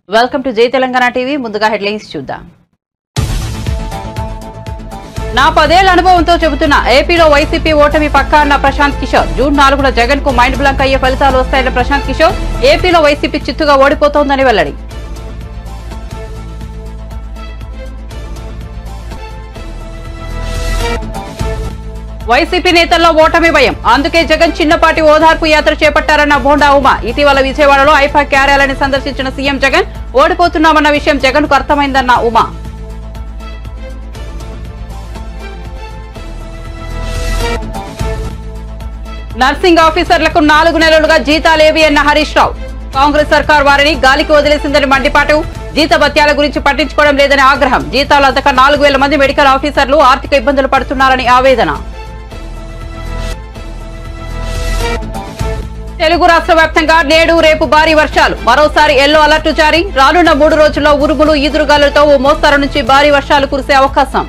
Welcome to జై Telangana TV. ముందుగా headlines చూద్దాం. నా 10 ఏళ్ల అనుభవంతో చెబుతున్న ఏపీలో వైసీపీ ఓటమి పక్కా అన్న ప్రశాంత్ కిషోర్. జూన్ 4న జగన్ కు మైండ్ బ్లాంక్ అయ్యే ఫలితాలు వస్తాయన్న ప్రశాంత్ కిషోర్. ఏపీలో వైసీపీ చిత్తుగా ఓడిపోతోందని వెల్లడి. వైసీపీ నేతల్లో ఓటమి భయం, అందుకే జగన్ చిన్నపాటి ఓదార్పు యాత్ర చేపట్టారన్న బోండా ఉమా. ఇటీవల విజయవాడలో ఐపాక్ కార్యాలయాన్ని సందర్శించిన సీఎం జగన్ ఓడిపోతున్నామన్న విషయం జగన్ కు అర్థమైందన్న ఉమా. నర్సింగ్ ఆఫీసర్లకు 4 నెలలుగా జీతాలేవి అన్న హరీష్ రావు. కాంగ్రెస్ సర్కార్ వారిని గాలికి వదిలేసిందని మండిపాటు. జీతభత్యాల గురించి పట్టించుకోవడం లేదని ఆగ్రహం. జీతాలు అందక 4,000 మంది మెడికల్ ఆఫీసర్లు ఆర్థిక ఇబ్బందులు పడుతున్నారని ఆవేదన. తెలుగు రాష్ట్ర వ్యాప్తంగా నేడు రేపు భారీ వర్షాలు. మరోసారి ఎల్లో అలర్ట్ జారీ. రానున్న 3 రోజుల్లో ఉరుములు ఈదురుగాలులతో ఓ మోస్తరు నుంచి భారీ వర్షాలు కురిసే అవకాశం.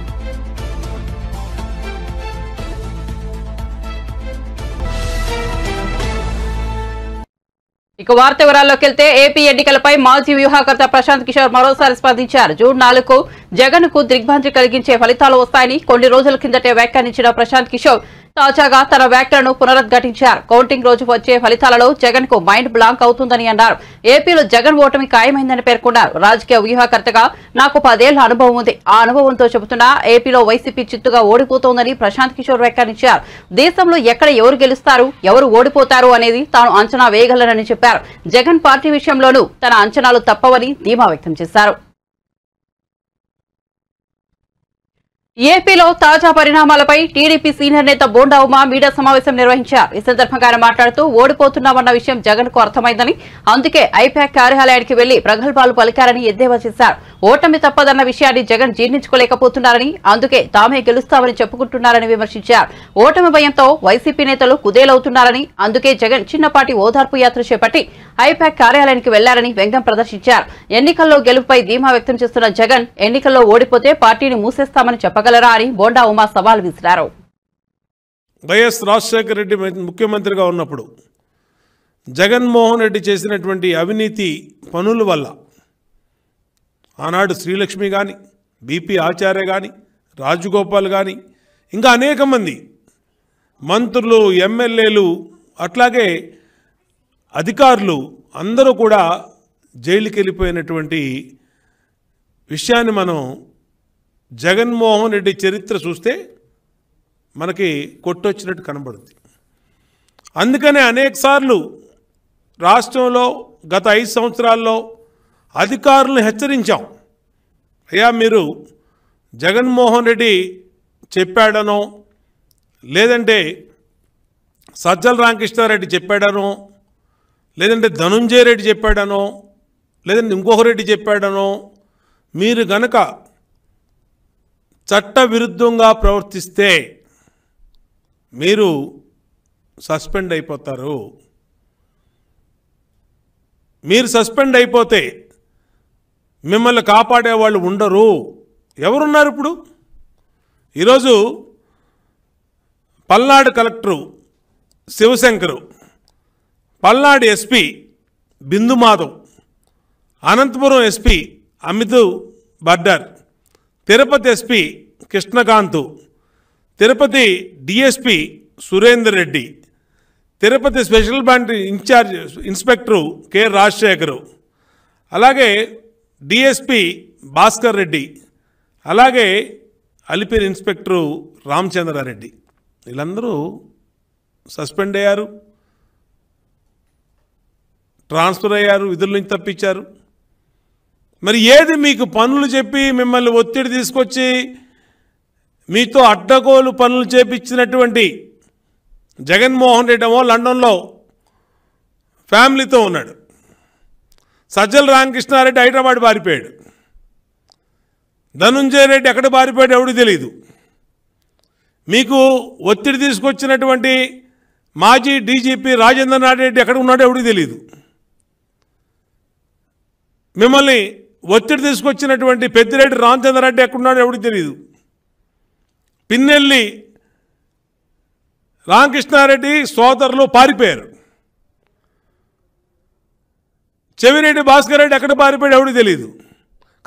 ఇక వార్త వివరాల్లోకి వెళ్తే ఏపీ ఎన్నికలపై మాజీ వ్యూహకర్త ప్రశాంత్ కిషోర్ మరోసారి స్పందించారు. జూన్ 4కు జగన్ కు దిగ్భ్రాంతి కలిగించే ఫలితాలు వస్తాయని కొన్ని రోజుల కిందటే వ్యాఖ్యానించిన ప్రశాంత్ కిషోర్ తాజాగా తన వ్యాఖ్యలను పునరుద్ఘాటించారు. కౌంటింగ్ రోజు వచ్చే ఫలితాలలో జగన్ కు మైండ్ బ్లాంక్ అవుతుందని అన్నారు. ఏపీలో జగన్ ఓటమి ఖాయమైందని పేర్కొన్నారు. రాజకీయ వ్యూహకర్తగా నాకు 10 ఏళ్ల అనుభవం ఉంది. ఆ అనుభవంతో చెబుతున్నా ఏపీలో వైసీపీ చిత్తుగా ఓడిపోతోందని ప్రశాంత్ కిషోర్ వ్యాఖ్యానించారు. దేశంలో ఎక్కడ ఎవరు గెలుస్తారు, ఎవరు ఓడిపోతారు అనేది తాను అంచనా వేయగలనని చెప్పారు. జగన్ పార్టీ విషయంలోనూ తన అంచనాలు తప్పవని ధీమా వ్యక్తం చేశారు. ఏపీలో తాజా పరిణామాలపై టీడీపీ సీనియర్ నేత బోండా ఉమా మీడియా సమావేశం నిర్వహించారు. ఈ సందర్భంగా ఆయన మాట్లాడుతూ ఓడిపోతున్నామన్న విషయం జగన్ కు అర్థమైందని, అందుకే ఐపాక్ కార్యాలయానికి వెళ్లి ప్రగల్భాలు పలికారని ఎద్దేవా చేశారు. ఓటమి తప్పదన్న విషయాన్ని జగన్ జీర్ణించుకోలేకపోతున్నారని, అందుకే తామే గెలుస్తామని చెప్పుకుంటున్నారని విమర్శించారు. ఓటమి భయంతో వైసీపీ నేతలు కుదేలవుతున్నారని, అందుకే జగన్ చిన్నపాటి ఓదార్పు యాత్ర చేపట్టి ఐపాక్ కార్యాలయానికి వెళ్లారని వ్యంగ్యం ప్రదర్శించారు. ఎన్నికల్లో గెలుపుపై ధీమా వ్యక్తం చేస్తున్న జగన్ ఎన్నికల్లో ఓడిపోతే పార్టీని మూసేస్తామని చెప్పగలరా అని బోండా ఉమా సవాల్ విసిరారు. వైఎస్ రాజశేఖర రెడ్డి ముఖ్యమంత్రిగా ఉన్నప్పుడు జగన్మోహన్ రెడ్డి చేసినటువంటి అవినీతి పనుల వల్ల ఆనాడు శ్రీలక్ష్మి కానీ, బీపీ ఆచార్య కానీ, రాజగోపాల్ కానీ, ఇంకా అనేక మంది మంత్రులు, ఎమ్మెల్యేలు, అట్లాగే అధికారులు అందరూ కూడా జైలుకి వెళ్ళిపోయినటువంటి విషయాన్ని మనం జగన్మోహన్ రెడ్డి చరిత్ర చూస్తే మనకి కొట్టొచ్చినట్టు కనబడుతుంది. అందుకనే అనేకసార్లు రాష్ట్రంలో గత 5 సంవత్సరాల్లో అధికారులను హెచ్చరించాం. అయ్యా, మీరు జగన్మోహన్ రెడ్డి చెప్పాడనో, లేదంటే సజ్జల రామకృష్ణారెడ్డి చెప్పాడనో, లేదంటే ధనుంజయ రెడ్డి చెప్పాడనో, లేదంటే ఇంకొక రెడ్డి చెప్పాడనో, మీరు గనక చట్ట విరుద్ధంగా ప్రవర్తిస్తే మీరు సస్పెండ్ అయిపోతారు. మీరు సస్పెండ్ అయిపోతే మిమ్మల్ని కాపాడేవాళ్ళు ఉండరు. ఎవరున్నారు ఇప్పుడు? ఈరోజు Palnadu collector Shivashankar, Palnadu SP Bindu Madhav, Anantapuram SP Amit Bardar, Tirupati SP Krishnakanth, Tirupati DSP Surender Reddy, Tirupati special branch incharge inspector K Rajasekhar, అలాగే డిఎస్పీ భాస్కర్ రెడ్డి, అలాగే అలిపిరి ఇన్స్పెక్టరు రామచంద్రారెడ్డి, వీళ్ళందరూ సస్పెండ్ అయ్యారు, ట్రాన్స్ఫర్ అయ్యారు, విధుల నుంచి తప్పించారు. మరి ఏది మీకు పనులు చెప్పి మిమ్మల్ని ఒత్తిడి తీసుకొచ్చి మీతో అడ్డగోలు పనులు చేపించినటువంటి జగన్మోహన్ రెడ్డి ఏమో లండన్లో ఫ్యామిలీతో ఉన్నాడు. సజ్జల రామకృష్ణారెడ్డి హైదరాబాద్ పారిపోయాడు. ధనుంజయ రెడ్డి ఎక్కడ పారిపోయాడు ఎవరికి తెలియదు. మీకు ఒత్తిడి తీసుకొచ్చినటువంటి మాజీ డీజీపీ రాజేంద్రనాథ్ రెడ్డి ఎక్కడ ఉన్నాడో ఎవరికి తెలియదు. మిమ్మల్ని ఒత్తిడి తీసుకొచ్చినటువంటి పెద్దిరెడ్డి రామచంద్రారెడ్డి ఎక్కడున్నాడో ఎవరికి తెలియదు. పిన్నెల్లి రామకృష్ణారెడ్డి సోదరులు పారిపోయారు. చెవిరెడ్డి భాస్కర్ రెడ్డి ఎక్కడ పారిపోయాడు ఎవరికి తెలియదు.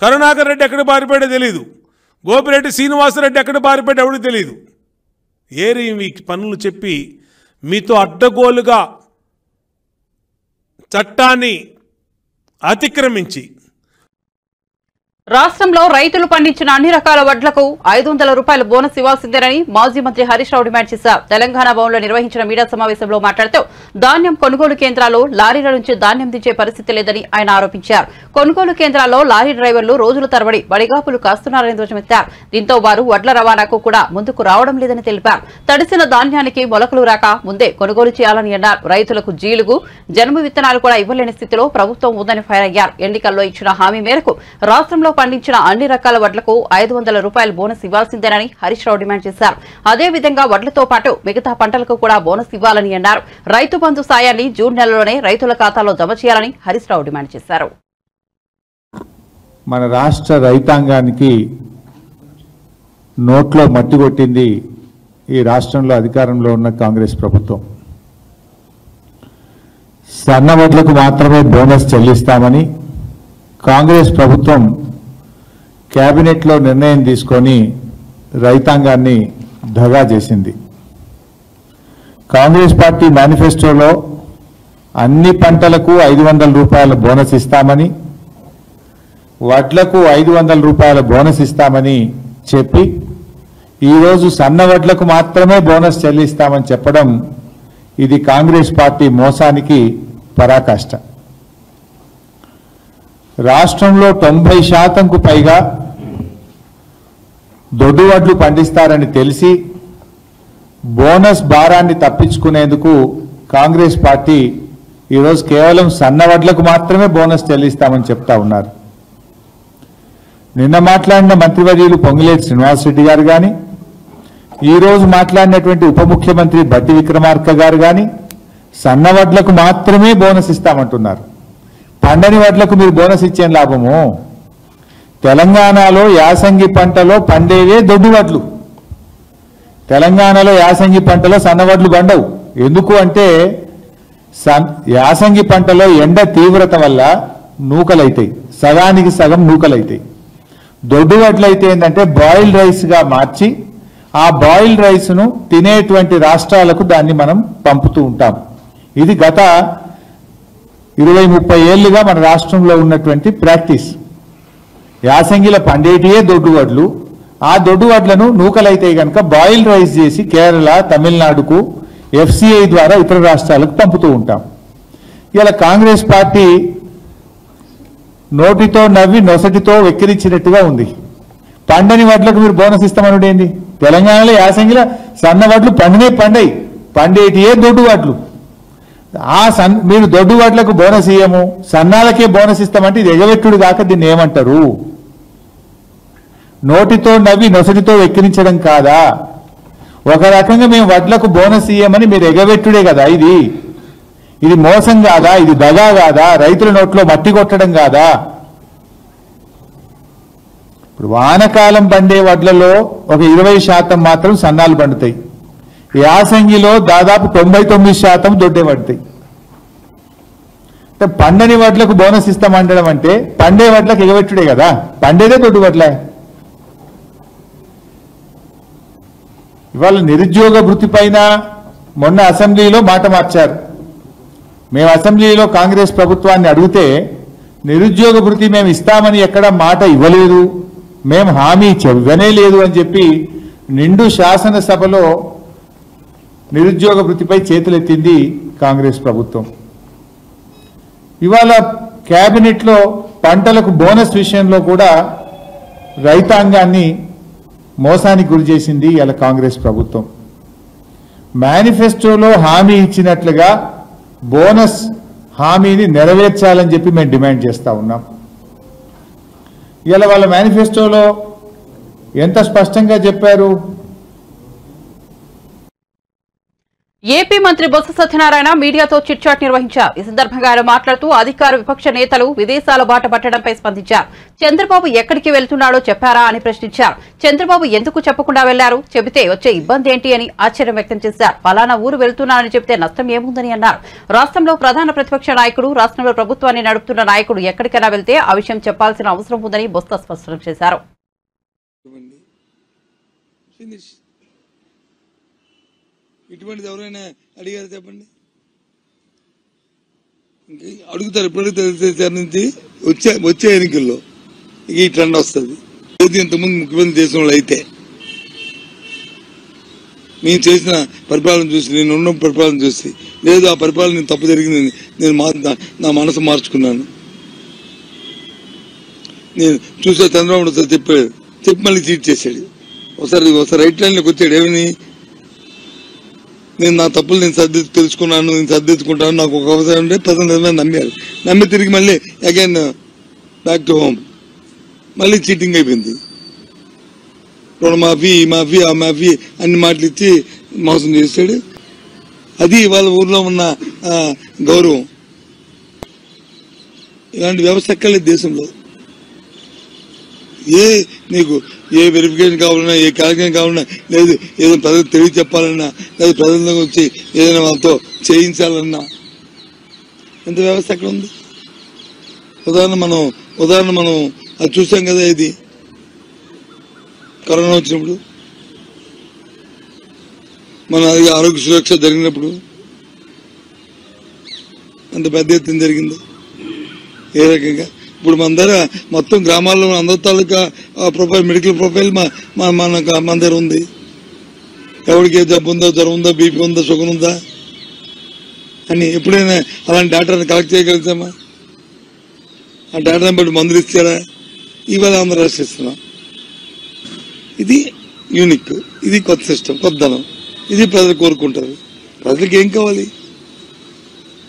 కరుణాకర్ రెడ్డి ఎక్కడ పారిపోయాడో తెలియదు. గోపిరెడ్డి శ్రీనివాసరెడ్డి ఎక్కడ పారిపోయాడు ఎవరికి తెలియదు. ఏరి మీ పనులు చెప్పి మీతో అడ్డగోలుగా చట్టాన్ని అతిక్రమించి రాష్ట్రంలో రైతులు పండించిన అన్ని రకాల వడ్లకు 500 రూపాయల బోనస్ ఇవ్వాల్సిందేనని మాజీ మంత్రి హరీష్ రావు డిమాండ్ చేశారు. తెలంగాణ భవన్లో నిర్వహించిన మీడియా సమావేశంలో మాట్లాడుతూ ధాన్యం కొనుగోలు కేంద్రాల్లో లారీల నుంచి ధాన్యం దించే పరిస్థితి లేదని ఆయన ఆరోపించారు. కొనుగోలు కేంద్రాల్లో లారీ డ్రైవర్లు రోజుల తరబడి బడిగాపులు కాస్తున్నారని ధ్వజమెత్తారు. దీంతో వారు వడ్ల రవాణాకు కూడా ముందుకు రావడం లేదని తెలిపారు. తడిసిన ధాన్యానికి మొలకలు రాక ముందే కొనుగోలు చేయాలని అన్నారు. రైతులకు జీలుగు, జనుము విత్తనాలు కూడా ఇవ్వలేని స్థితిలో ప్రభుత్వం ఉందని ఫైర్ అయ్యారు. ఎన్నికల్లో ఇచ్చిన హామీ మేరకు రాష్ట్రంలో పండించిన అన్ని రకాల వడ్లకు 500 రూపాయల బోనస్ ఇవ్వాల్సిందేనని హరీష్ రావు డిమాండ్ చేశారు. అదేవిధంగా వడ్లతో పాటు మిగతా పంటలకు కూడా బోనస్ ఇవ్వాలని అన్నారు. రైతు బంధు సాయాన్ని జూన్ నెలలోనే రైతుల ఖాతాలో జమ చేయాలని హరీష్ రావు డిమాండ్ చేశారు. మన రాష్ట్ర రైతాంగానికి నోట్లో మట్టి కొట్టింది ఈ రాష్ట్రంలో అధికారంలో ఉన్న కాంగ్రెస్ ప్రభుత్వం. సన్న వడ్లకు మాత్రమే బోనస్ చెల్లిస్తామని కాంగ్రెస్ ప్రభుత్వం కేబినెట్లో నిర్ణయం తీసుకొని రైతాంగాన్ని దగా చేసింది. కాంగ్రెస్ పార్టీ మేనిఫెస్టోలో అన్ని పంటలకు 500 రూపాయల బోనస్ ఇస్తామని, వడ్లకు 500 రూపాయల బోనస్ ఇస్తామని చెప్పి ఈరోజు సన్న వడ్లకు మాత్రమే బోనస్ చెల్లిస్తామని చెప్పడం ఇది కాంగ్రెస్ పార్టీ మోసానికి పరాకాష్ట. రాష్ట్రంలో 90% పైగా దొడ్డు వడ్లు పండిస్తారని తెలిసి బోనస్ భారాన్ని తప్పించుకునేందుకు కాంగ్రెస్ పార్టీ ఈరోజు కేవలం సన్న వడ్లకు మాత్రమే బోనస్ చెల్లిస్తామని చెప్తా ఉన్నారు. నిన్న మాట్లాడిన మంత్రివర్యులు పొంగులేటి శ్రీనివాసరెడ్డి గారు కానీ, ఈరోజు మాట్లాడినటువంటి ఉప ముఖ్యమంత్రి బట్టి విక్రమార్క గారు కానీ సన్న వడ్లకు మాత్రమే బోనస్ ఇస్తామంటున్నారు. పండని వడ్లకు మీరు బోనస్ ఇచ్చే లాభము? తెలంగాణలో యాసంగి పంటలో పండేవే దొడ్డు వడ్లు. తెలంగాణలో యాసంగి పంటలో సన్న వడ్లు పండవు. ఎందుకు అంటే యాసంగి పంటలో ఎండ తీవ్రత వల్ల నూకలైతాయి, సగానికి సగం నూకలైతాయి. దొడ్డు వడ్లు అయితే ఏంటంటే బాయిల్డ్ రైస్గా మార్చి ఆ బాయిల్డ్ రైస్ను తినేటువంటి రాష్ట్రాలకు దాన్ని మనం పంపుతూ ఉంటాం. ఇది గత 20-30 ఏళ్లుగా మన రాష్ట్రంలో ఉన్నటువంటి ప్రాక్టీస్. యాసంగిలో పండేటియే దొడ్డు వడ్లు. ఆ దొడ్డు వడ్లను నూకలైతే కనుక బాయిల్ రైస్ చేసి కేరళ, తమిళనాడుకు FCI ద్వారా ఇతర రాష్ట్రాలకు పంపుతూ ఉంటాం. ఇలా కాంగ్రెస్ పార్టీ నోటితో నవ్వి నొసటితో వెక్కిరించినట్టుగా ఉంది. పండని వడ్లకు మీరు బోనస్ ఇస్తామనుడు ఏంది? తెలంగాణలో యాసంగిలో సన్న వడ్లు పండయి, పండేటియే దొడ్డు వడ్లు. మీరు దొడ్డు వడ్లకు బోనస్ ఇయ్యము, సన్నాలకే బోనస్ ఇస్తామంటే ఇది ఎగవెట్టుడు కాక దీన్ని ఏమంటారు? నోటితో నవ్వి నొసటితో వెక్కిరించడం కాదా? ఒక రకంగా మేము వడ్లకు బోనస్ ఇయ్యమని మీరు ఎగవెట్టుడే కదా. ఇది మోసం కాదా? ఇది దగా కాదా? రైతుల నోట్లో మట్టి కొట్టడం కాదా? ఇప్పుడు వానకాలం పండే వడ్లలో ఒక 20% మాత్రం సన్నాలు పండుతాయి. యాసంగిలో దాదాపు 99% దొడ్డే పడతాయి. అంటే పండని వడ్లకు బోనస్ ఇస్తామంటడం అంటే పండే వడ్లకు ఎగబెట్టుడే కదా. పండేదే దొడ్డు వడ్లే. ఇవాళ నిరుద్యోగ భృతి పైన మొన్న అసెంబ్లీలో మాట మార్చారు. మేము అసెంబ్లీలో కాంగ్రెస్ ప్రభుత్వాన్ని అడిగితే నిరుద్యోగ భృతి మేము ఇస్తామని ఎక్కడ మాట ఇవ్వలేదు, మేము హామీ ఇవ్వనే లేదు అని చెప్పి నిండు శాసనసభలో నిరుద్యోగ భృతిపై చేతులెత్తింది కాంగ్రెస్ ప్రభుత్వం. ఇవాళ కేబినెట్లో పంటలకు బోనస్ విషయంలో కూడా రైతాంగాన్ని మోసానికి గురి చేసింది ఇలా కాంగ్రెస్ ప్రభుత్వం. మేనిఫెస్టోలో హామీ ఇచ్చినట్లుగా బోనస్ హామీని నెరవేర్చాలని చెప్పి మేము డిమాండ్ చేస్తా ఉన్నాం. ఇలా వాళ్ళ మేనిఫెస్టోలో ఎంత స్పష్టంగా చెప్పారు? ఏపీ మంత్రి బొత్స సత్యనారాయణ మీడియాతో చిట్చాట్ నిర్వహించారు. ఈ సందర్భంగా ఆయన మాట్లాడుతూ అధికార విపక్ష నేతలు విదేశాల బాట పట్టడంపై స్పందించారు. చంద్రబాబు ఎక్కడికి వెళ్తున్నాడో చెప్పారా అని ప్రశ్నించారు. చంద్రబాబు ఎందుకు చెప్పకుండా వెళ్లారు, చెబితే వచ్చే ఇబ్బంది ఏంటి అని ఆశ్చర్యం వ్యక్తం చేశారు. పలానా ఊరు వెళ్తున్నానని చెబితే నష్టం ఏముందని అన్నారు. రాష్ట్రంలో ప్రధాన ప్రతిపక్ష నాయకుడు, రాష్ట్రంలో ప్రభుత్వాన్ని నడుపుతున్న నాయకుడు ఎక్కడికైనా వెళ్తే ఆ విషయం చెప్పాల్సిన అవసరం ఉందని బొత్స స్పష్టం చేశారు. ఇటువంటిది ఎవరైనా అడిగారు చెప్పండి, అడుగుతారు. ఎప్పుడు అడుగుతారు నుంచి వచ్చే ఎన్నికల్లో ఈ ట్రెండ్ వస్తుంది. ఇంతకుముందు ముఖ్యమంత్రి దేశంలో అయితే నేను చేసిన పరిపాలన చూసి, నేను ఉన్న పరిపాలన చూసి, లేదు ఆ పరిపాలన నేను తప్పు జరిగింది, నేను నా మనసు మార్చుకున్నాను. నేను చూసే చంద్రబాబు ఒకసారి చెప్పి మళ్ళీ చీట్ చేశాడు. ఒకసారి రైట్ లైన్లోకి వచ్చాడు. ఏమని, నేను నా తప్పులు నేను తెలుసుకున్నాను, నేను సర్దిద్దుకుంటాను, నాకు ఒక అవసరం ఉంటే ప్రజలు నమ్మారు. నమ్మి తిరిగి మళ్ళీ అగైన్ బ్యాక్ టు హోమ్, మళ్ళీ చీటింగ్ అయిపోయింది. రుణమాఫీ, మాఫీ, ఆ మాఫీ అన్ని మాటలు ఇచ్చి మోసం చేశాడు. అది వాళ్ళ ఊర్లో ఉన్న గౌరవం. ఇలాంటి వ్యవస్థ ఎక్కలేదు దేశంలో. నీకు ఏ వెరిఫికేషన్ కావాలన్నా, ఏ క్యాల్కులేషన్ కావాలన్నా, లేదు ఏదైనా ప్రజలకు తెలియ చెప్పాలన్నా, లేదు ప్రజల వచ్చి ఏదైనా వాళ్ళతో చేయించాలన్నా, ఎంత వ్యవస్థ ఎక్కడ ఉంది? ఉదాహరణ మనం అది చూసాం కదా. ఇది కరోనా వచ్చినప్పుడు, మన ఆరోగ్య సురక్ష జరిగినప్పుడు అంత పెద్ద ఎత్తున జరిగింది. ఏ రకంగా ఇప్పుడు మన దగ్గర మొత్తం గ్రామాల్లో అందరి తాలూకా ప్రొఫైల్, మెడికల్ ప్రొఫైల్ మన దగ్గర ఉంది. ఎవరికి ఏ జబ్బు ఉందా, జ్వరం ఉందా, బీపీ ఉందా, షుగర్ ఉందా అని ఎప్పుడైనా అలాంటి డేటాను కలెక్ట్ చేయగలుగుతామా? ఆ డేటాను బట్టి మందులు ఇచ్చారా? ఇవాళ అందరూ రాసిస్తున్నాం. ఇది యూనిక్, ఇది కొత్త సిస్టమ్, కొత్తదనం. ఇది ప్రజలు కోరుకుంటారు. ప్రజలకు ఏం కావాలి?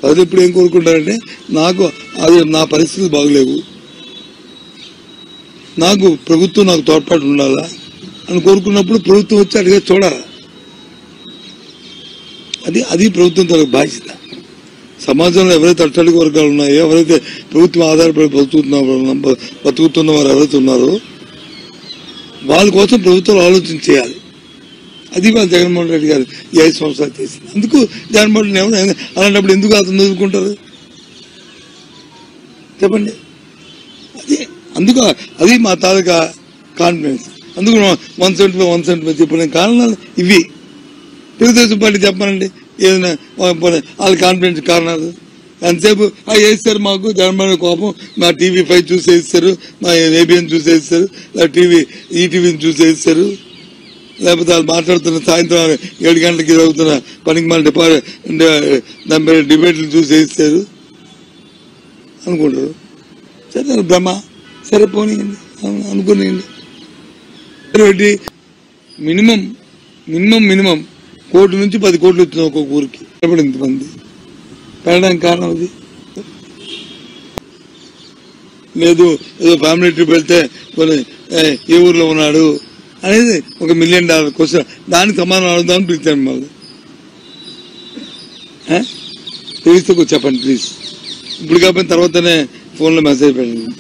ప్రజలు ఇప్పుడు ఏం కోరుకుంటారంటే, నాకు అది నా పరిస్థితులు బాగలేవు, నాకు ప్రభుత్వం నాకు తోడ్పాటు ఉండాలా అని కోరుకున్నప్పుడు ప్రభుత్వం వచ్చి అడిగే చూడాలి. అది ప్రభుత్వం తన బాధ్యత. సమాజంలో ఎవరైతే అట్టడుగు వర్గాలు ఉన్నాయో, ఎవరైతే ప్రభుత్వం ఆధారపడి బతుకుతున్న వారు ఎవరైతే ఉన్నారో వాళ్ళ కోసం ప్రభుత్వాలు ఆలోచన చేయాలి. అది వాళ్ళు జగన్మోహన్ రెడ్డి గారు 5 సంవత్సరాలు చేసింది. అందుకు జగన్మోహన్ రెడ్డి అలాంటప్పుడు ఎందుకు అతను చదువుకుంటారు చెప్పండి? అది మా తాలూకా కాన్ఫిడెన్స్. అందుకు 175 చెప్పిన కారణాలు ఇవి. తెలుగుదేశం పార్టీ చెప్పానండి ఏదైనా వాళ్ళ కాన్ఫిడెన్స్ కారణాలు. ఎంతసేపు వేస్తారు మాకు జగన్మోహన్ కోపం, మా TV5 చూసేస్తారు, మా ABN చూసేస్తారు, ఈటీవీని చూసేస్తారు, లేకపోతే వాళ్ళు మాట్లాడుతున్న సాయంత్రం 7 గంటలకి జరుగుతున్న పనికి మన డిబేట్లు చూసేస్తారు అనుకుంటారు. సరే బ్రహ్మ, సరే పోనీయండి అనుకునేయండి. మినిమం 1 కోటి నుంచి 10 కోట్లు వచ్చింది ఒక్కొక్క ఊరికి. ఇంతమంది పెరగడానికి కారణం అది లేదు. ఏదో ఫ్యామిలీ ట్రిప్ వెళ్తే ఏ ఊర్లో ఉన్నాడు అనేది $1 మిలియన్ క్వశ్చన్. దానికి సమాధానం అడుగుదామని పిలిచాను మిమ్మల్ని. తెలిస్తే చెప్పండి ప్లీజ్. ఇప్పుడు కాకపోయిన తర్వాతనే ఫోన్లో మెసేజ్ పెట్టండి.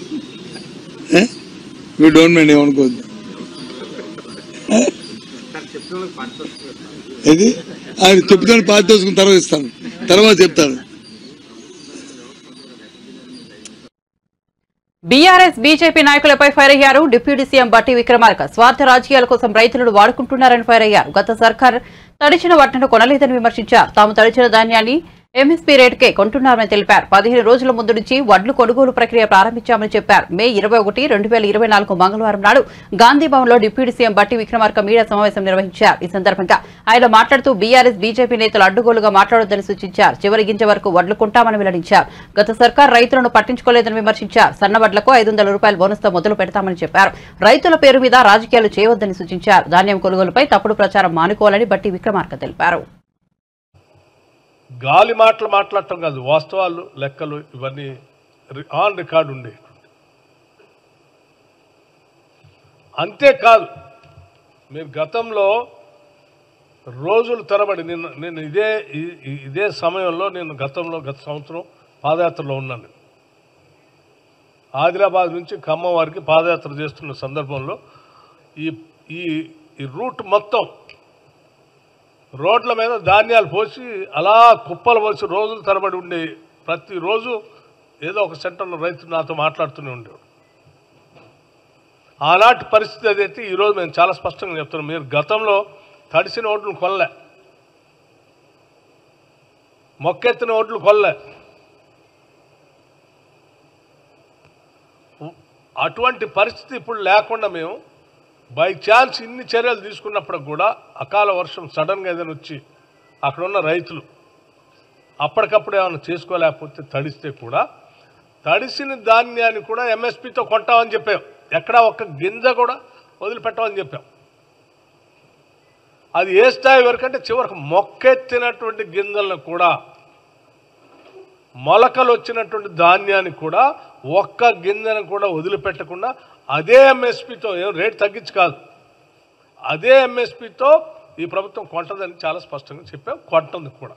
మీరు డోంట్ మైండ్, ఏమనుకోవద్దు. ఇది ఆయన చెప్తాను, పార్టీ వేసుకుని తర్వాత ఇస్తాను, తర్వాత చెప్తాను. బీఆర్ఎస్ బీజేపీ నాయకులపై ఫైర్ అయ్యారు డిప్యూటీ సీఎం బట్టి విక్రమార్క. స్వార్థ రాజకీయాల కోసం రైతులను వాడుకుంటున్నారని ఫైర్ అయ్యారు. గత సర్కార్ తడిచిన వడ్లను కొనలేదని విమర్శించారు. తాము తడిచిన ధాన్యాన్ని ఎంఎస్పీ రేటుకే కొంటున్నారని తెలిపారు. 15 రోజుల ముందు నుంచి వడ్లు కొనుగోలు ప్రక్రియ ప్రారంభించామని చెప్పారు. మే 21, 2024 మంగళవారం నాడు గాంధీ భవన్ లో డిప్యూటీ సీఎం బట్టి విక్రమార్క మీడియా సమావేశం నిర్వహించారు. ఈ సందర్భంగా ఆయన మాట్లాడుతూ బీఆర్ఎస్ బీజేపీ నేతలు అడ్డుగోలుగా మాట్లాడొద్దని సూచించారు. చివరి గింజ వరకు వడ్లు కొంటామని వెల్లడించారు. గత సర్కార్ రైతులను పట్టించుకోలేదని విమర్శించారు. సన్న వడ్లకు ₹500 బోనస్తో మొదలు పెడతామని చెప్పారు. రైతుల పేరు మీద రాజకీయాలు చేయవద్దని సూచించారు. ధాన్యం కొనుగోలుపై తప్పుడు ప్రచారం మానుకోవాలని బట్టి విక్రమార్క తెలిపారు. గాలి మాటలు మాట్లాడటం కాదు, వాస్తవాలు, లెక్కలు ఇవన్నీ ఆన్ రికార్డు ఉండే. అంతేకాదు, మీరు గతంలో రోజులు తరబడి నేను ఇదే సమయంలో గత సంవత్సరం పాదయాత్రలో ఉన్నాను. ఆదిలాబాద్ నుంచి ఖమ్మం వారికి పాదయాత్ర చేస్తున్న సందర్భంలో ఈ రూట్ మొత్తం రోడ్ల మీద ధాన్యాలు పోసి అలా కుప్పలు పోసి రోజులు తరబడి ఉండే, ప్రతిరోజు ఏదో ఒక సెంటర్లో రైతు నాతో మాట్లాడుతూనే ఉండేవాడు. ఆనాటి పరిస్థితి అదైతే ఈరోజు మేము చాలా స్పష్టంగా చెప్తున్నాం. మీరు గతంలో తడిసిన ఓట్లు కొనలే, మొక్కెత్తిన ఓట్లు కొనలే. అటువంటి పరిస్థితి ఇప్పుడు లేకుండా మేము బై ఛాన్స్ ఇన్ని చర్యలు తీసుకున్నప్పుడు కూడా అకాల వర్షం సడన్గా ఏదైనా వచ్చి అక్కడ ఉన్న రైతులు అప్పటికప్పుడు ఏమైనా చేసుకోలేకపోతే తడిస్తే కూడా తడిసిన ధాన్యాన్ని కూడా ఎంఎస్పీతో కొంటామని చెప్పాం. ఎక్కడా ఒక్క గింజ కూడా వదిలిపెట్టామని చెప్పాం. అది ఏ స్థాయి వరకు అంటే చివరికి మొక్కెత్తినటువంటి గింజలను కూడా, మొలకలు వచ్చినటువంటి ధాన్యాన్ని కూడా ఒక్క గింజను కూడా వదిలిపెట్టకుండా అదే ఎంఎస్పీతో, ఏం రేటు తగ్గించి కాదు, అదే ఎంఎస్పీతో ఈ ప్రభుత్వం కొంటదని చాలా స్పష్టంగా చెప్పాం. కొంటుంది కూడా.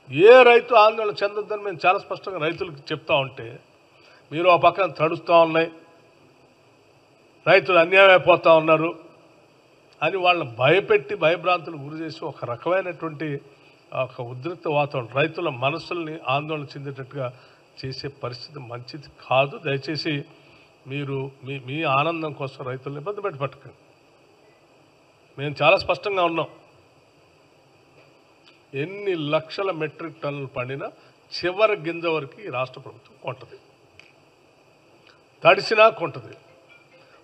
ఏ రైతు ఆందోళన చెందొద్దని మేము చాలా స్పష్టంగా రైతులకు చెప్తా ఉంటే మీరు ఆ పక్కన తడుస్తూ ఉన్నాయి, రైతులు అన్యాయం అయిపోతూ ఉన్నారు అని వాళ్ళని భయపెట్టి భయభ్రాంతులు గురి చేసి ఒక రకమైనటువంటి ఒక ఉద్రిక్త వాతావరణం, రైతుల మనస్సుల్ని ఆందోళన చెందేటట్టుగా చేసే పరిస్థితి మంచిది కాదు. దయచేసి మీరు మీ ఆనందం కోసం రైతులను ఇబ్బంది పెట్టకండి. మేము చాలా స్పష్టంగా ఉన్నాం. ఎన్ని లక్షల మెట్రిక్ టన్నులు పండినా చివరి గింజ వరకు ఈ రాష్ట్ర ప్రభుత్వం కొంటది, తడిసినా కొంటది,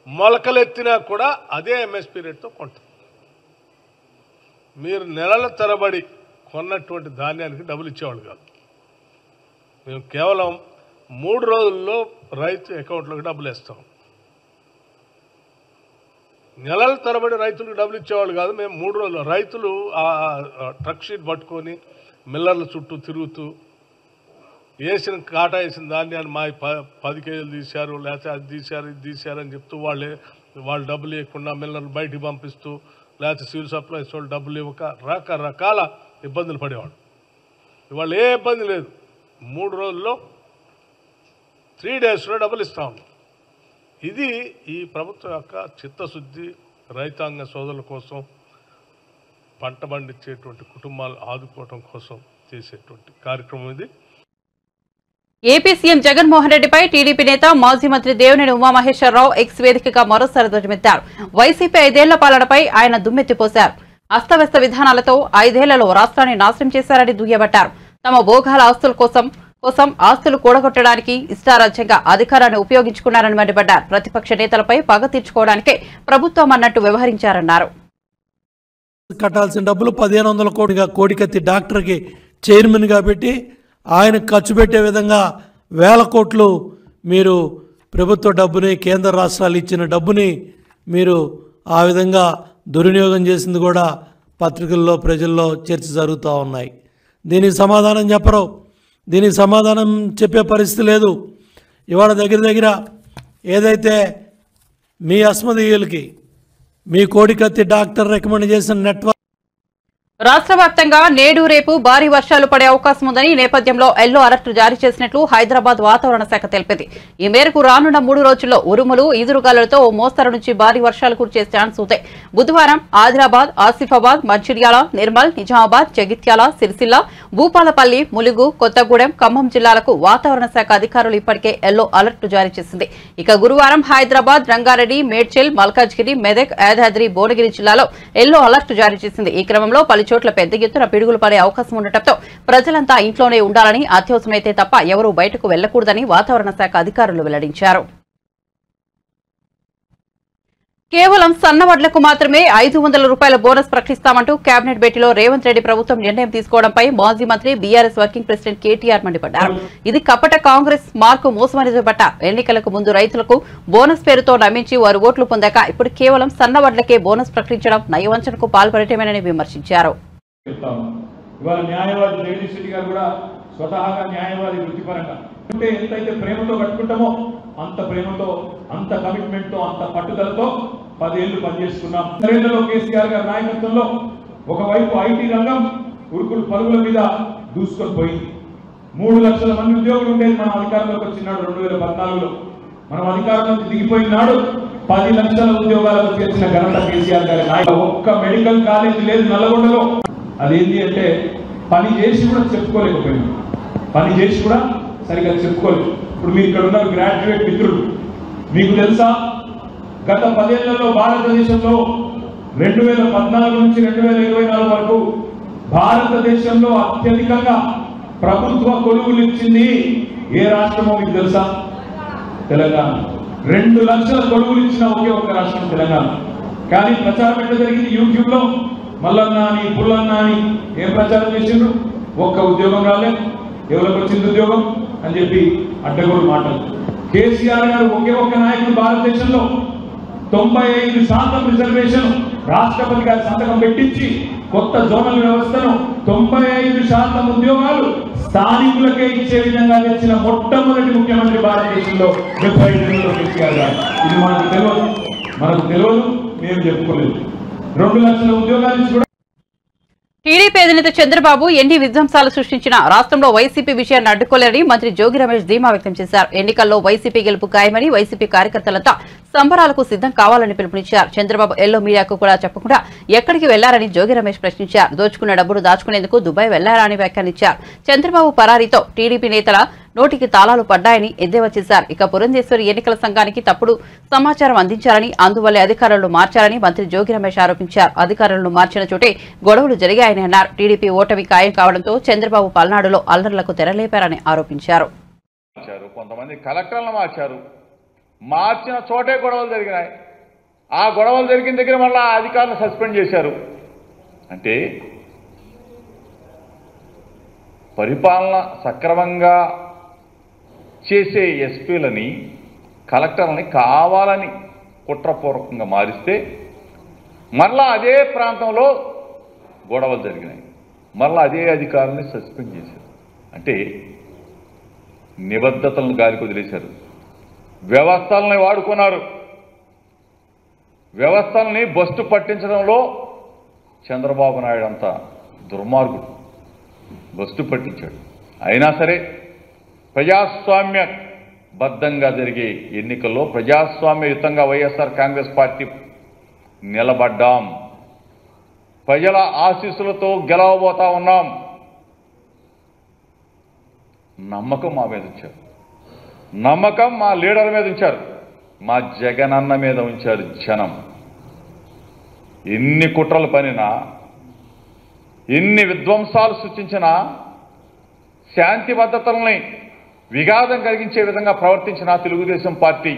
మొలకలెత్తినా కూడా అదే ఎంఎస్పీ రేట్తో కొంటది. మీరు నెలల తరబడి కొన్నటువంటి ధాన్యానికి డబ్బులు ఇచ్చేవాళ్ళు కాదు. మేము కేవలం 3 రోజుల్లో రైతు అకౌంట్లోకి డబ్బులు వేస్తాం. నెలల తరబడి రైతులకు డబ్బులు ఇచ్చేవాళ్ళు కాదు. మేము 3 రోజులు రైతులు ఆ ట్రక్ షీట్ పట్టుకొని మిల్లర్ల చుట్టూ తిరుగుతూ వేసిన కాటా వేసిన ధాన్యాన్ని మా 10 కేజీలు తీశారు, లేకపోతే అది తీశారు ఇది తీశారు అని చెప్తూ వాళ్ళు డబ్బులు ఇవ్వకుండా మిల్లర్లు బయటికి పంపిస్తూ, లేకపోతే సివిల్ సప్లైస్ వాళ్ళు డబ్బులు ఇవ్వక రకరకాల ఇబ్బందులు పడేవాళ్ళు. ఇవాళ ఏ ఇబ్బంది లేదు. 3 రోజుల్లో 3 డేస్లో డబ్బులు ఇస్తా ఉన్నాం. ఇది ఈ ప్రభుత్వం యొక్క చిత్తశుద్ధి, రైతాంగ సోదరుల కోసం, పంట పండించేటువంటి కుటుంబాలు ఆదుకోవడం కోసం చేసేటువంటి కార్యక్రమం ఇది. ఏపీ సీఎం జగన్మోహన్ రెడ్డిపై టీడీపీ నేత మాజీ మంత్రి దేవినేని ఉమామహేశ్వరరావు ఎక్స్ వేదికగా మరోసారి ధ్వజమెత్తారు. వైసీపీ 5 ఏళ్ల పాలనపై ఆయన దుమ్మెత్తిపోశారు. అస్తవ్యస్త విధానాలతో 5 ఏళ్లలో రాష్ట్రాన్ని నాశనం చేశారని దుయ్యబట్టారు. తమ భోగాల ఆస్తుల కోసం ఆస్తులు కూడగొట్టడానికి ఇష్టారాజ్యంగా అధికారాన్ని ఉపయోగించుకున్నారని మండిపడ్డారు. ప్రతిపక్ష నేతలపై పగ తీర్చుకోవడానికే ప్రభుత్వం అన్నట్టు వ్యవహరించారన్నారు. కట్టాల్సిన డబ్బులు 1500 కోటిగా కోడికత్తి డాక్టర్కి చైర్మన్గా పెట్టి ఆయన ఖర్చు పెట్టే విధంగా 1000 కోట్లు మీరు ప్రభుత్వ డబ్బుని, కేంద్ర రాష్ట్రాలు ఇచ్చిన డబ్బుని మీరు ఆ విధంగా దుర్వినియోగం చేసింది కూడా పత్రికల్లో ప్రజల్లో చర్చ జరుగుతూ ఉన్నాయి. దీనికి సమాధానం చెప్పరు, దీనికి సమాధానం చెప్పే పరిస్థితి లేదు. ఇవాళ దగ్గర ఏదైతే మీ అస్మదీయులకి మీ కోడికత్తి డాక్టర్ రికమెండ్ చేసిన నెట్వర్క్ రాష్ట్ర వ్యాప్తంగా నేడు రేపు భారీ వర్షాలు పడే అవకాశం ఉందని ఈ నేపథ్యంలో ఎల్లో అలర్ట్ జారీ చేసినట్లు హైదరాబాద్ వాతావరణ శాఖ తెలిపింది. ఈ మేరకు రానున్న 3 రోజుల్లో ఉరుములు, ఈదురుగాలులతో ఓ మోస్తరు నుంచి భారీ వర్షాలు కురిసే ఛాన్స్ ఉంది. బుధవారం ఆదిలాబాద్, ఆసిఫాబాద్, మంచిర్యాల, నిర్మల్, నిజామాబాద్, జగిత్యాల, సిరిసిల్ల, భూపాలపల్లి, ములుగు, కొత్తగూడెం, ఖమ్మం జిల్లాలకు వాతావరణ శాఖ అధికారులు ఇప్పటికే ఎల్లో అలర్ట్ జారీ చేసింది. ఇక గురువారం హైదరాబాద్, రంగారెడ్డి, మేడ్చల్, మల్కాజ్గిరి, మెదక్, యాదాద్రి, భువనగిరి జిల్లాలో ఎల్లో అలర్ట్ జారీ చేసింది. ఈ క్రమంలో చోట్ల పెద్ద ఎత్తున పిడుగులు పడే అవకాశం ఉండటంతో ప్రజలంతా ఇంట్లోనే ఉండాలని, అత్యవసరమైతే తప్ప ఎవరూ బయటకు వెళ్లకూడదని వాతావరణ శాఖ అధికారులు వెల్లడించారు. కేవలం సన్నవడ్లకు మాత్రమే 500 రూపాయల బోనస్ ప్రకటిస్తామంటూ కేబినెట్ భేటీలో రేవంత్ రెడ్డి ప్రభుత్వం నిర్ణయం తీసుకోవడంపై మాజీ మంత్రి బీఆర్ఎస్ వర్కింగ్ ప్రెసిడెంట్ కేటీఆర్ మండిపడ్డారు. ఇది కపట కాంగ్రెస్ మార్కు మోసమని చెప్పారు. ఎన్నికలకు ముందు రైతులకు బోనస్ పేరుతో నమ్మించి వారు ఓట్లు పొందాక ఇప్పుడు కేవలం సన్నవడ్లకే బోనస్ ప్రకటించడం నయవంచనకు పాల్పడటమేనని విమర్శించారు. స్వతహాగా న్యాయవాది వృత్తిపరంగా అంటే ఎంతైతే ప్రేమతో కట్టుకుంటామో అంత ప్రేమతో, అంత కమిట్మెంట్ తో, అంత పట్టుదలతో 10 ఏళ్లు పనిచేసుకున్నాం. నరేంద్రలో కేసీఆర్ గారి నాయకత్వంలో ఒకవైపు ఐటీ రంగం ఉరుకులు పరుగుల మీద దూసుకొని పోయింది. 3 లక్షల మంది ఉద్యోగులు ఉండేది మనం అధికారంలోకి వచ్చినాడు 2014లో. మనం అధికారంలోకి దిగిపోయినాడు 10 లక్షల ఉద్యోగాలకు చేసిన ఘనత కేసీఆర్ గారి నాయకుడు. ఒక్క మెడికల్ కాలేజ్ లేదు నల్లగొండలో. అదేంటి అంటే పని చేసి కూడా చెప్పుకోలేకపోయింది, పని చేసి కూడా సరిగ్గా చెప్పుకోలేదు. ఇప్పుడు మీరు ఇక్కడ ఉన్నారు గ్రాడ్యుయేట్ మిత్రులు, మీకు తెలుసా గత 10 ఏళ్లలో భారతదేశంలో 2014 నుంచి 2024 వరకు భారతదేశంలో అత్యధికంగా ప్రభుత్వ కొలువులు ఇచ్చింది ఏ రాష్ట్రమో మీకు తెలుసా? తెలంగాణ. 2 లక్షల కొలువులు ఇచ్చిన ఒకే ఒక్క రాష్ట్రం తెలంగాణ. కానీ ప్రచారం ఎట్లా జరిగింది? యూట్యూబ్ లో మల్లన్న అని పుల్లన్న అని ఏం ప్రచారం చేసిండ్రు? ఒక్క ఉద్యోగం రాలేదు, ఎవరికి వచ్చింది ఉద్యోగం అని చెప్పి అడ్డగోలు మాటలు. కేసీఆర్ గారు ఒకే ఒక్క నాయకుడు భారతదేశంలో 95% రిజర్వేషన్ రాష్ట్రపతి గారి సంతకం పెట్టించి కొత్త జోనల్ వ్యవస్థను 95% ఉద్యోగాలు స్థానికులకే ఇచ్చే విధంగా తెచ్చిన మొట్టమొదటి ముఖ్యమంత్రి భారతదేశంలో 75 కేసీఆర్ గారు. ఇది మనకు తెలియదు, మేము చెప్పుకోలేదు. 2 లక్షల ఉద్యోగాలు ఇచ్చి కూడా టీడీపీ అధినేత చంద్రబాబు ఎన్ని విధ్వంసాలు సృష్టించినా రాష్ట్రంలో వైసీపీ విషయాన్ని అడ్డుకోలేరని మంత్రి జోగి రమేష్ ధీమా వ్యక్తం చేశారు. ఎన్నికల్లో వైసీపీ గెలుపు ఖాయమని వైసీపీ కార్యకర్తలంతా సంబరాలకు సిద్ధం కావాలని పిలుపునిచ్చారు. చంద్రబాబు ఎల్లో మీడియాకు కూడా చెప్పకుండా ఎక్కడికి వెళ్లారని జోగి రమేష్ ప్రశ్నించారు. దోచుకున్న డబ్బును దాచుకునేందుకు దుబాయ్ వెళ్లారా అని వ్యాఖ్యానించారు. చంద్రబాబు పరారీతో టీడీపీ నేతల నోటికి తాళాలు పడ్డాయని ఎద్దేవా చేశారు. ఇక పురంధేశ్వరి ఎన్నికల సంఘానికి తప్పుడు సమాచారం అందించారని, అందువల్లే అధికారులను మార్చారని మంత్రి జోగి రమేష్ ఆరోపించారు. అధికారులను మార్చిన చోటే గొడవలు జరిగాయని అన్నారు. టీడీపీ ఓటమి ఖాయం కావడంతో చంద్రబాబు పల్నాడులో అల్లర్లకు తెరలేపారని ఆరోపించారు. కొంతమంది కలెక్టర్లను మార్చారు, మార్చిన చోటే గొడవలు జరిగినాయి. ఆ గొడవలు జరిగిన దగ్గర మళ్ళీ అధికారులను సస్పెండ్ చేశారు. అంటే పరిపాలన సక్రమంగా చేసే ఎస్పీలని కలెక్టర్లని కావాలని కుట్రపూర్వకంగా మారిస్తే మరలా అదే ప్రాంతంలో గొడవలు జరిగినాయి, మరలా అదే అధికారులని సస్పెండ్ చేశారు. అంటే నిబద్ధతలను గాలికి వదిలేశారు, వ్యవస్థలని వాడుకున్నారు. వ్యవస్థల్ని బస్టు పట్టించడంలో చంద్రబాబు నాయుడు అంత దుర్మార్గుడు, బస్టు పట్టించాడు. అయినా సరే ప్రజాస్వామ్య బద్ధంగా జరిగే ఎన్నికల్లో ప్రజాస్వామ్యయుతంగా వైఎస్ఆర్ కాంగ్రెస్ పార్టీ నిలబడ్డాం. ప్రజల ఆశీస్సులతో గెలవబోతా ఉన్నాం. నమ్మకం మా మీద ఉంచారు, నమ్మకం మా లీడర్ మీద ఉంచారు, మా జగనన్న మీద ఉంచారు జనం. ఎన్ని కుట్రలు పనినా, ఎన్ని విధ్వంసాలు సృష్టించినా, శాంతి భద్రతల్ని విఘాతం కలిగించే విధంగా ప్రవర్తించిన తెలుగుదేశం పార్టీ,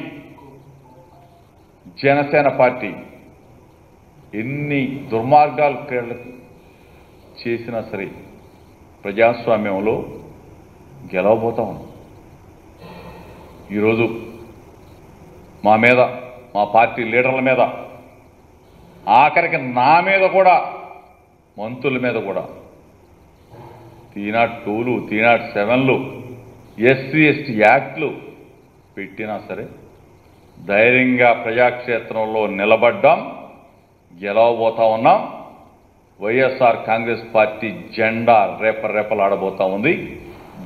జనసేన పార్టీ ఎన్ని దుర్మార్గాలు చేసినా సరే ప్రజాస్వామ్యంలో గెలవబోతా ఉన్నాం. ఈరోజు మా మీద, మా పార్టీ లీడర్ల మీద, ఆఖరికి నా మీద కూడా, మంత్రుల మీద కూడా తీనాట్ 2లు, తీనాట్ 7లు, ఎస్సీ ఎస్టీ యాక్ట్లు పెట్టినా సరే ధైర్యంగా ప్రజాక్షేత్రంలో నిలబడ్డాం, గెలవబోతా ఉన్నాం. వైఎస్ఆర్ కాంగ్రెస్ పార్టీ జెండా రేపరేపలాడబోతా ఉంది.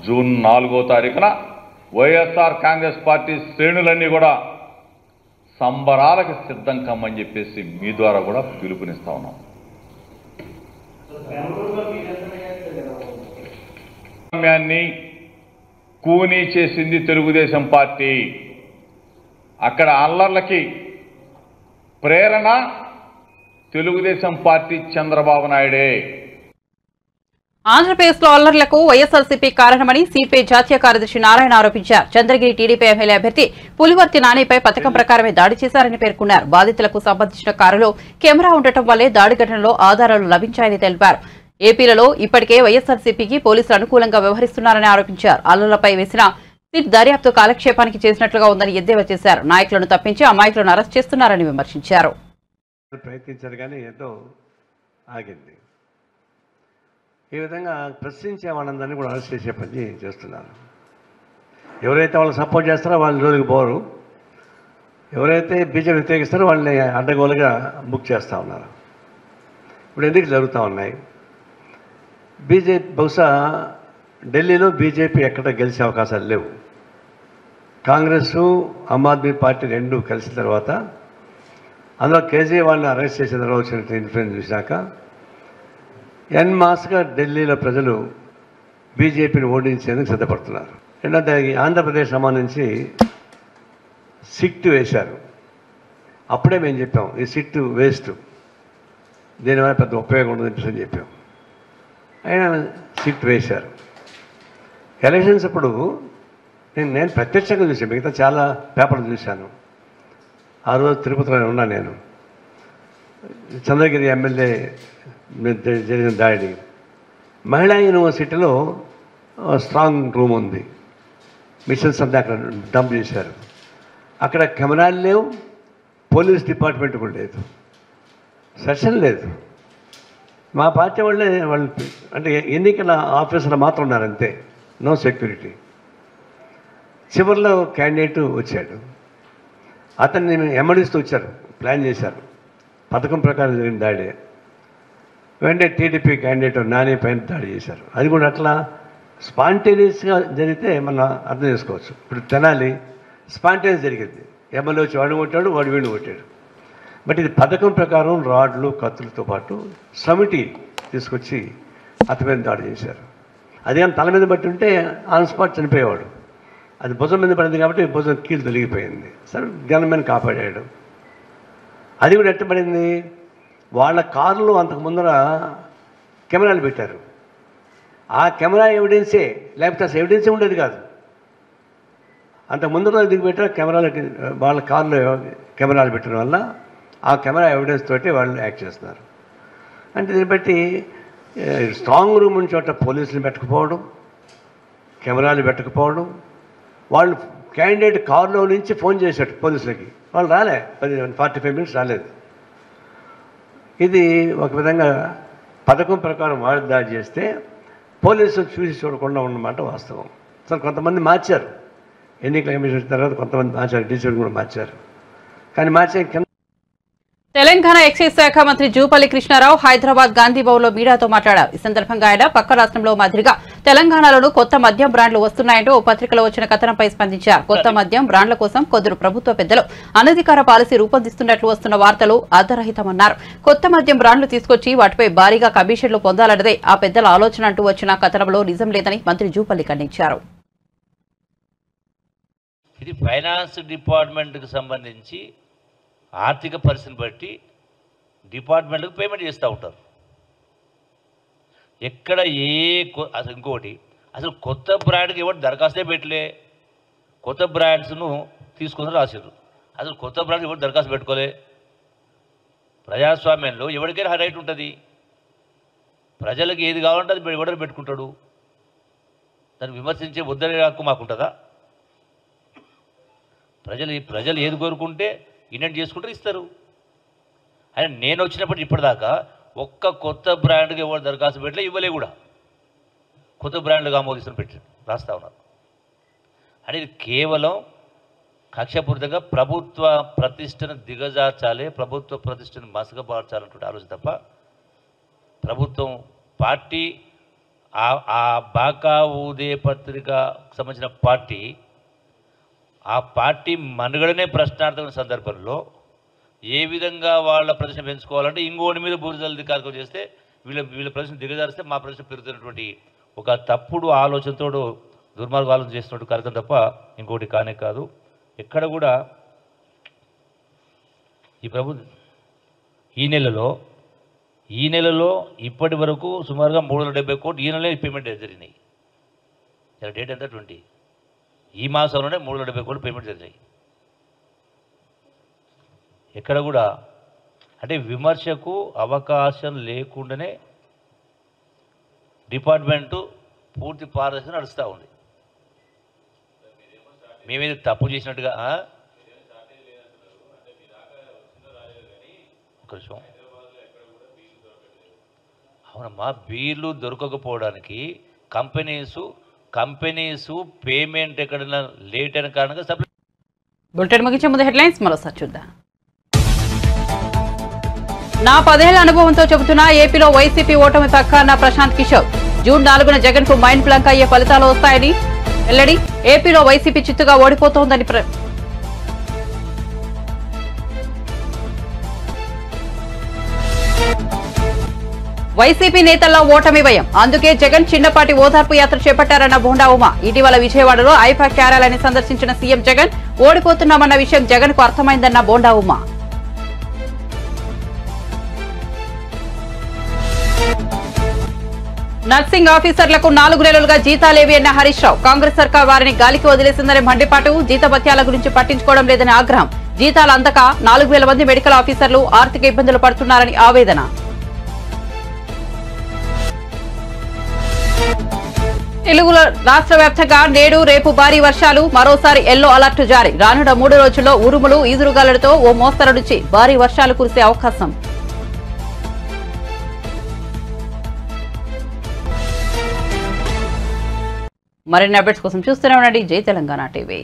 జూన్ 4వ తారీఖున వైఎస్ఆర్ కాంగ్రెస్ పార్టీ శ్రేణులన్నీ కూడా సంబరాలకు సిద్ధం కమ్మని చెప్పేసి మీ ద్వారా కూడా పిలుపునిస్తా ఉన్నాం. ప్రజాస్వామ్యాన్ని కూనీ చేసింది తెలుగుదేశం పార్టీ. అక్కడ అల్లర్లకి ప్రేరణ తెలుగుదేశం పార్టీ, చంద్రబాబు నాయుడే. ఆంధ్రప్రదేశ్ లో అల్లర్లకు వైఎస్ఆర్సీపీ కారణమని సిపిఐ జాతీయ కార్యదర్శి నారాయణ ఆరోపించారు. చంద్రగిరి టీడీపీ ఎమ్మెల్యే అభ్యర్థి పులివర్తి నానిపై పథకం ప్రకారమే దాడి చేశారని పేర్కొన్నారు. బాధితులకు సంబంధించిన కారులో కెమెరా ఉండటం వల్లే దాడి ఘటనలో ఆధారాలు లభించాయని తెలిపారు. ఏపీలలో ఇప్పటికే వైఎస్ఆర్సీపీకి పోలీసులు అనుకూలంగా వ్యవహరిస్తున్నారని ఆరోపించారు. అల్లర్లపై వేసిన సిట్ దర్యాప్తు కాలక్షేపానికి చేసినట్లుగా ఉందని ఎద్దేవా చేశారు. నాయకులను తప్పించి అమాయకులను అరెస్ట్ చేస్తున్నారని విమర్శించారు. ప్రయత్నించారు కానీ ఏదో ఆగింది. ఈ విధంగా ప్రశ్నించే వాళ్ళందరినీ కూడా అరెస్ట్ చేసే పని చేస్తున్నారు. ఎవరైతే వాళ్ళని సపోర్ట్ చేస్తారో వాళ్ళ జోలికి పోరు, ఎవరైతే బీజేపీ వ్యతిరేకిస్తారో వాళ్ళని అడ్డగోలుగా బుక్ చేస్తూ ఉన్నారు. ఇప్పుడు ఎన్నికలు జరుగుతూ ఉన్నాయి. బీజేపీ బహుశా ఢిల్లీలో బీజేపీ ఎక్కడ గెలిచే అవకాశాలు లేవు. కాంగ్రెస్ ఆమ్ ఆద్మీ పార్టీ రెండు కలిసిన తర్వాత అందులో కేజ్రీవాల్ని అరెస్ట్ చేసిన తర్వాత వచ్చిన ఇన్ఫ్లుయెన్స్ చూశాక ఎన్మాస్గా ఢిల్లీలో ప్రజలు బీజేపీని ఓడించేందుకు సిద్ధపడుతున్నారు. రెండోది ఆంధ్రప్రదేశ్ సంబంధించి సిట్ వేశారు. అప్పుడే మేము చెప్పాం ఈ సిట్ వేస్ట్, దీనివల్ల పెద్ద ఉపయోగం ఉండదని చెప్పాం. అయినా సిట్ వేశారు. ఎలక్షన్స్ అప్పుడు నేను ప్రత్యక్షంగా చూసాను, మిగతా చాలా పేపర్లు చూశాను. ఆ రోజు తిరుపతిలో ఉన్నా నేను. చంద్రగిరి ఎమ్మెల్యే జరిగిన దాడి, మహిళా యూనివర్సిటీలో స్ట్రాంగ్ రూమ్ ఉంది, మిషన్స్ అంతా అక్కడ డంప్ చేశారు. అక్కడ కెమెరాలు లేవు, పోలీస్ డిపార్ట్మెంట్ కూడా లేదు, సెషన్ లేదు. మా పార్టీ వాళ్ళు అంటే ఎన్నికల ఆఫీసర్లు మాత్రం ఉన్నారు అంతే, నో సెక్యూరిటీ. చివరిలో క్యాండిడేట్ వచ్చాడు, అతన్ని ఎమ్మడిస్తూ వచ్చారు, ప్లాన్ చేశారు, పథకం ప్రకారం జరిగిన దాడి. వెంటనే టీడీపీ క్యాండిడేట్ నాని పైన దాడి చేశారు. అది కూడా అట్లా స్పాంటేనియస్గా జరిగితే మనం అర్థం చేసుకోవచ్చు. ఇప్పుడు తెనాలి స్పాంటేనియస్ జరిగింది, ఎమ్మెల్యే వచ్చి వాడు కొట్టాడు, వాడు వీడు కొట్టాడు. బట్ ఇది పథకం ప్రకారం రాడ్లు కత్తులతో పాటు సమిటి తీసుకొచ్చి అతని మీద దాడి చేశారు. అది కానీ తల మీద బట్టి ఉంటే ఆన్ స్పాట్ చనిపోయేవాడు. అది భుజం మీద పడింది కాబట్టి భుజం కీలు తొలగిపోయింది. సరే గన్మెన్ కాపాడాడు. అది కూడా ఎట్టబడింది, వాళ్ళ కారులో అంతకు ముందర కెమెరాలు పెట్టారు. ఆ కెమెరా ఎవిడెన్సే, లేకపోతే అసలు ఎవిడెన్సే ఉండేది కాదు. అంతకు ముందర దిగి పెట్టారు కెమెరాలకి, వాళ్ళ కారులో కెమెరాలు పెట్టడం వల్ల ఆ కెమెరా ఎవిడెన్స్ తోటి వాళ్ళు యాక్ట్ చేస్తున్నారు. అంటే దీన్ని బట్టి స్ట్రాంగ్ రూమ్ ఉన్న చోట పోలీసులు పెట్టకపోవడం, కెమెరాలు పెట్టకపోవడం, వాళ్ళు క్యాండిడేట్ కారులో నుంచి ఫోన్ చేశాడు పోలీసులకి, వాళ్ళు రాలే, 45 minutes రాలేదు. ఇది ఒక విధంగా పథకం ప్రకారం వాళ్ళు దాడి చేస్తే పోలీసులు చూసి చూడకుండా ఉన్నమాట వాస్తవం. అసలు కొంతమంది మార్చారు, ఎన్నికల కమిషన్ తర్వాత కొంతమంది మార్చారు, డీసీలు కూడా మార్చారు. కానీ మార్చే తెలంగాణ ఎక్సైజ్ శాఖ మంత్రి జూపల్లి కృష్ణారావు హైదరాబాద్ గాంధీ భవన్లో మీడియాతో మాట్లాడారు. ఈ సందర్భంగా ఆయన పక్క రాష్ట్రంలో మాదిరిగా తెలంగాణలోనూ కొత్త మద్యం బ్రాండ్లు వస్తున్నాయంటూ ఓ పత్రికలో వచ్చిన కథనంపై స్పందించారు. కొత్త మద్యం బ్రాండ్ల కోసం కొందరు ప్రభుత్వ పెద్దలు అనధికార పాలసీ రూపొందిస్తున్నట్లు వస్తున్న వార్తలు ఆధారహితమన్నారు. కొత్త మద్యం బ్రాండ్లు తీసుకొచ్చి వాటిపై భారీగా కమిషన్లు పొందాలన్నదే ఆ పెద్దల ఆలోచన అంటూ వచ్చిన కథనంలో నిజం లేదని మంత్రి జూపల్లి ఖండించారు. ఇది ఫైనాన్స్ డిపార్ట్మెంట్కి సంబంధించి ఆర్థిక పరిస్థితిని బట్టి డిపార్ట్మెంట్లకు పేమెంట్ చేస్తూ ఉంటారు. ఎక్కడ అసలు ఇంకోటి, అసలు కొత్త బ్రాండ్కి ఎవరు దరఖాస్తే పెట్టలే, కొత్త బ్రాండ్స్ను తీసుకొని రాశారు. అసలు కొత్త బ్రాండ్ ఎవరు దరఖాస్తు పెట్టుకోలే. ప్రజాస్వామ్యంలో ఎవరికైనా రైట్ ఉంటుంది, ప్రజలకు ఏది కావాలంటే అది ఎవడని పెట్టుకుంటాడు. దాన్ని విమర్శించే వద్దనే హక్కు మాకుంటుందా? ప్రజలు ఏది కోరుకుంటే ఇన్వెంట్ చేసుకుంటారు, ఇస్తారు. ఆయన నేను వచ్చినప్పటి ఇప్పటిదాకా ఒక్క కొత్త బ్రాండ్కి ఎవరు దరఖాస్తు పెట్టలే, ఇవ్వలే కూడా. కొత్త బ్రాండ్లుగా ఆమోదిస్తున్న పెట్టి రాస్తా ఉన్నారు. అంటే ఇది కేవలం కక్షపూరితంగా ప్రభుత్వ ప్రతిష్టను దిగజార్చాలి, ప్రభుత్వ ప్రతిష్టను మసకబార్చాలన్నటువంటి ఆలోచన తప్ప ప్రభుత్వం పార్టీ ఆ బాకా ఊదే పత్రికకు సంబంధించిన పార్టీ ఆ పార్టీ మనుగడనే ప్రశ్నార్థమైన సందర్భంలో ఏ విధంగా వాళ్ళ ప్రదర్శన పెంచుకోవాలంటే ఇంకోటి మీద బూరిజల్ది కార్యక్రమం చేస్తే వీళ్ళ ప్రదర్శన దిగజారిస్తే మా ప్రదర్శన పెరుగుతున్నటువంటి ఒక తప్పుడు ఆలోచనతో దుర్మార్గ ఆలోచన చేస్తున్నట్టు కార్యక్రమం తప్ప ఇంకోటి కానే కాదు. ఎక్కడ కూడా ఈ నెలలో ఇప్పటి వరకు సుమారుగా 370 కోట్లు ఈ నెలనే పేమెంట్ జరిగినాయి. డేట్ ఎంత 20, ఈ మాసంలోనే 370 కోట్లు పేమెంట్ జరిగాయి. ఎక్కడ కూడా అంటే విమర్శకు అవకాశం లేకుండానే డిపార్ట్మెంటు పూర్తి పారదర్శన నడుస్తూ ఉంది. మేమేది తప్పు చేసినట్టుగా ఒక నిమిషం. అవునమ్మా, బీర్లు దొరకకపోవడానికి కంపెనీసు పేమెంట్ ఎక్కడైనా లేట్ అయిన కారణంగా సప్లై. బులెటిన్ ముగించే ముందు హెడ్లైన్స్ మరోసారి చూద్దాం. నా 10 ఏళ్ల అనుభవంతో చెబుతున్నా ఏపీలో వైసీపీ ఓటమి పక్కా అన్న ప్రశాంత్ కిషోర్. జూన్ 4న జగన్ కు మైండ్ బ్లాంక్ అయ్యే ఫలితాలు వస్తాయని వెల్లడి. ఏపీలో వైసీపీ చిత్తుగా ఓడిపోతోందని వైసీపీ నేతల్లో ఓటమి భయం. అందుకే జగన్ చిన్నపాటి ఓదార్పు యాత్ర చేపట్టారన్న బోండా ఉమ. ఇటీవల విజయవాడలో ఐపాక్ కార్యాలయాన్ని సందర్శించిన సీఎం జగన్ ఓడిపోతున్నామన్న విషయం జగన్ కు అర్థమైందన్న బోండా ఉమ. నర్సింగ్ ఆఫీసర్లకు 4 నెలలుగా జీతాలేవి అన్న హరీష్ రావు. కాంగ్రెస్ సర్కార్ వారిని గాలికి వదిలేసిందని మండిపాటు. జీతభత్యాల గురించి పట్టించుకోవడం లేదని ఆగ్రహం. జీతాలు అందక 4,000 మంది మెడికల్ ఆఫీసర్లు ఆర్థిక ఇబ్బందులు పడుతున్నారని ఆవేదన. తెలుగులో రాష్ట్ర వ్యాప్తంగా నేడు రేపు భారీ వర్షాలు. మరోసారి ఎల్లో అలర్ట్ జారీ. రానున్న 3 రోజుల్లో ఉరుములు ఈదురుగాలులతో ఓ మోస్తరు నుంచి భారీ వర్షాలు కురిసే అవకాశం. మరిన్ని అప్డేట్స్ కోసం చూస్తూనే ఉండండి జై తెలంగాణ టీవీ.